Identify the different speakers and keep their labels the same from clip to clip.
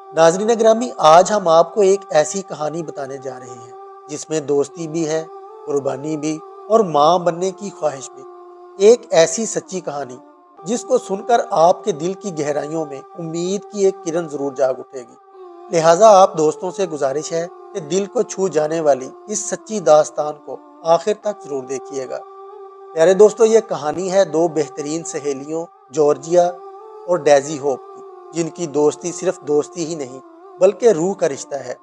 Speaker 1: नाज़रीन ग्रामी, आज हम आपको एक ऐसी कहानी बताने जा रहे हैं जिसमें दोस्ती भी है, कुर्बानी भी और माँ बनने की ख्वाहिश भी। एक ऐसी सच्ची कहानी जिसको सुनकर आपके दिल की गहराइयों में उम्मीद की एक किरण जरूर जाग उठेगी। लिहाजा आप दोस्तों से गुजारिश है कि दिल को छू जाने वाली इस सच्ची दास्तान को आखिर तक जरूर देखिएगा। प्यारे दोस्तों, ये कहानी है दो बेहतरीन सहेलियों, जॉर्जिया और डेजी होप की, जिनकी दोस्ती सिर्फ दोस्ती ही नहीं बल्कि रूह का रिश्ता है।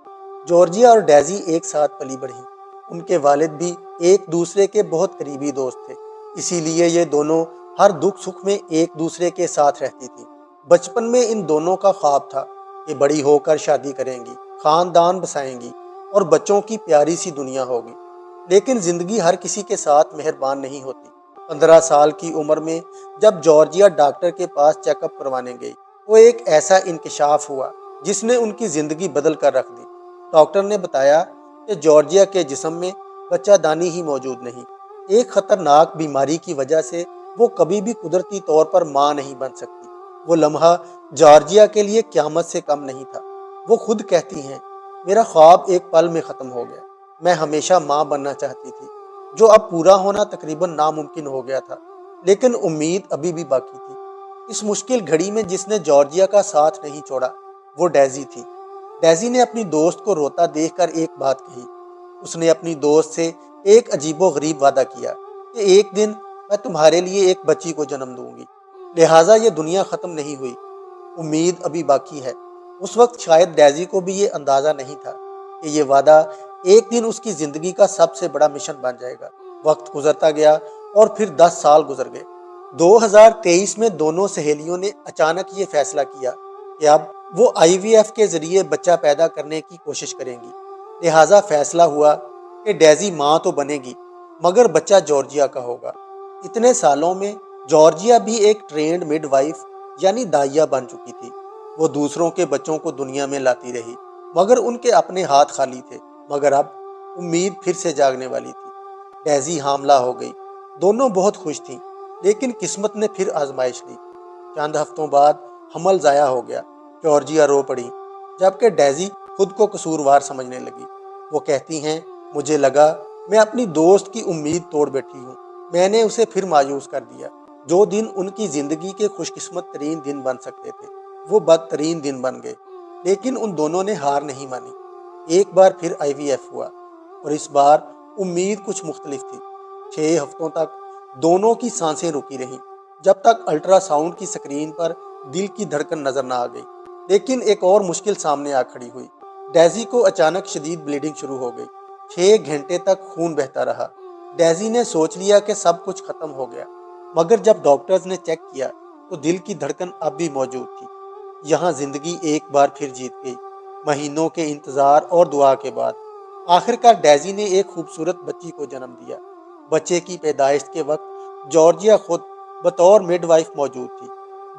Speaker 1: जॉर्जिया और डेजी एक साथ पली बढ़ी। उनके वालिद भी एक दूसरे के बहुत करीबी दोस्त थे, इसीलिए ये दोनों हर दुख सुख में एक दूसरे के साथ रहती थी। बचपन में इन दोनों का ख्वाब था कि बड़ी होकर शादी करेंगी, खानदान बसाएंगी और बच्चों की प्यारी सी दुनिया होगी। लेकिन जिंदगी हर किसी के साथ मेहरबान नहीं होती। 15 साल की उम्र में जब जॉर्जिया डॉक्टर के पास चेकअप करवाने गई, वो एक ऐसा इंकशाफ हुआ जिसने उनकी जिंदगी बदल कर रख दी। डॉक्टर ने बताया कि जॉर्जिया के जिस्म में बच्चादानी ही मौजूद नहीं। एक खतरनाक बीमारी की वजह से वो कभी भी कुदरती तौर पर मां नहीं बन सकती। वो लम्हा जॉर्जिया के लिए क़यामत से कम नहीं था। वो खुद कहती हैं, मेरा ख्वाब एक पल में ख़त्म हो गया। मैं हमेशा माँ बनना चाहती थी, जो अब पूरा होना तकरीबन नामुमकिन हो गया था, लेकिन उम्मीद अभी भी बाकी थी। इस मुश्किल घड़ी में जिसने जॉर्जिया का साथ नहीं छोड़ा, वो डेजी थी। डेजी ने अपनी दोस्त को रोता देखकर एक बात कही। उसने अपनी दोस्त से एक अजीबोगरीब वादा किया कि एक दिन मैं तुम्हारे लिए एक बच्ची को जन्म दूंगी, लिहाजा ये दुनिया ख़त्म नहीं हुई, उम्मीद अभी बाकी है। उस वक्त शायद डेजी को भी ये अंदाज़ा नहीं था कि ये वादा एक दिन उसकी ज़िंदगी का सबसे बड़ा मिशन बन जाएगा। वक्त गुजरता गया और फिर 10 साल गुजर गए। 2023 में दोनों सहेलियों ने अचानक ये फैसला किया कि अब वो IVF के ज़रिए बच्चा पैदा करने की कोशिश करेंगी। लिहाजा फैसला हुआ कि डेजी माँ तो बनेगी, मगर बच्चा जॉर्जिया का होगा। इतने सालों में जॉर्जिया भी एक ट्रेंड मिडवाइफ यानी दाइया बन चुकी थी। वो दूसरों के बच्चों को दुनिया में लाती रही, मगर उनके अपने हाथ खाली थे। मगर अब उम्मीद फिर से जागने वाली थी। डेजी हामला हो गई। दोनों बहुत खुश थीं, लेकिन किस्मत ने फिर आजमाइश ली। चंद हफ्तों बाद हमल ज़ाया हो गया। जॉर्जिया रो पड़ी, जबकि डेजी खुद को कसूरवार समझने लगी। वो कहती हैं, मुझे लगा मैं अपनी दोस्त की उम्मीद तोड़ बैठी हूँ। मैंने उसे फिर मायूस कर दिया। जो दिन उनकी ज़िंदगी के खुशकिस्मत तरीन दिन बन सकते थे, वो बदतरीन दिन बन गए। लेकिन उन दोनों ने हार नहीं मानी। एक बार फिर IVF हुआ और इस बार उम्मीद कुछ मुख्तलिफ थी। 6 हफ्तों तक दोनों की सांसें रुकी रहीं, जब तक अल्ट्रासाउंड की स्क्रीन पर दिल की धड़कन नजर न आ गई। लेकिन एक और मुश्किल सामने आ खड़ी हुई। डेजी को अचानक शदीद ब्लीडिंग शुरू हो गई। 6 घंटे तक खून बहता रहा। डेजी ने सोच लिया कि सब कुछ खत्म हो गया, मगर जब डॉक्टर्स ने चेक किया तो दिल की धड़कन अब भी मौजूद थी। यहाँ जिंदगी एक बार फिर जीत गई। महीनों के इंतजार और दुआ के बाद आखिरकार डेजी ने एक खूबसूरत बच्ची को जन्म दिया। बच्चे की पैदाइश के वक्त जॉर्जिया खुद बतौर मिडवाइफ मौजूद थी।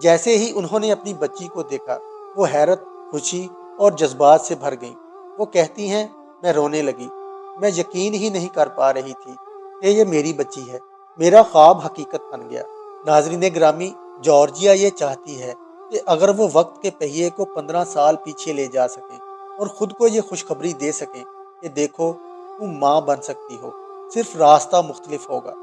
Speaker 1: जैसे ही उन्होंने अपनी बच्ची को देखा, वो हैरत, खुशी और जज्बात से भर गईं। वो कहती हैं, मैं रोने लगी। मैं यकीन ही नहीं कर पा रही थी कि ये मेरी बच्ची है। मेरा ख्वाब हकीकत बन गया। नाजरीन ग्रामी, जॉर्जिया ये चाहती है कि अगर वो वक्त के पहिए को 15 साल पीछे ले जा सके और ख़ुद को ये खुशखबरी दे सके कि देखो, तुम माँ बन सकती हो, सिर्फ रास्ता मुख्तलिफ होगा।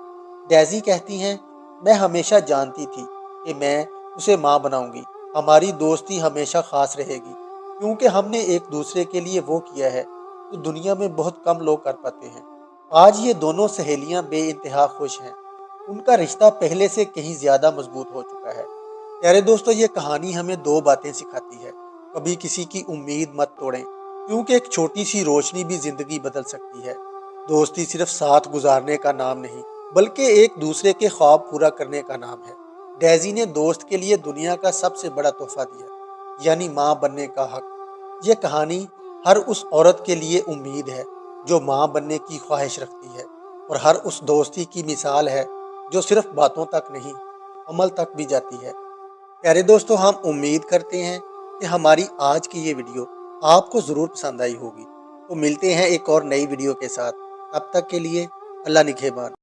Speaker 1: डेजी कहती हैं, मैं हमेशा जानती थी कि मैं उसे माँ बनाऊंगी। हमारी दोस्ती हमेशा ख़ास रहेगी, क्योंकि हमने एक दूसरे के लिए वो किया है तो दुनिया में बहुत कम लोग कर पाते हैं। आज ये दोनों सहेलियाँ बेइंतहा खुश हैं। उनका रिश्ता पहले से कहीं ज़्यादा मजबूत हो चुका है। प्यारे दोस्तों, ये कहानी हमें 2 बातें सिखाती है। कभी किसी की उम्मीद मत तोड़ें, क्योंकि एक छोटी सी रोशनी भी जिंदगी बदल सकती है। दोस्ती सिर्फ साथ गुजारने का नाम नहीं, बल्कि एक दूसरे के ख्वाब पूरा करने का नाम है। डेजी ने दोस्त के लिए दुनिया का सबसे बड़ा तोहफा दिया, यानी माँ बनने का हक। ये कहानी हर उस औरत के लिए उम्मीद है जो माँ बनने की ख्वाहिश रखती है, और हर उस दोस्ती की मिसाल है जो सिर्फ बातों तक नहीं, अमल तक भी जाती है। प्यारे दोस्तों, हम उम्मीद करते हैं कि हमारी आज की ये वीडियो आपको ज़रूर पसंद आई होगी। तो मिलते हैं एक और नई वीडियो के साथ। तब तक के लिए अल्लाह निगहबान।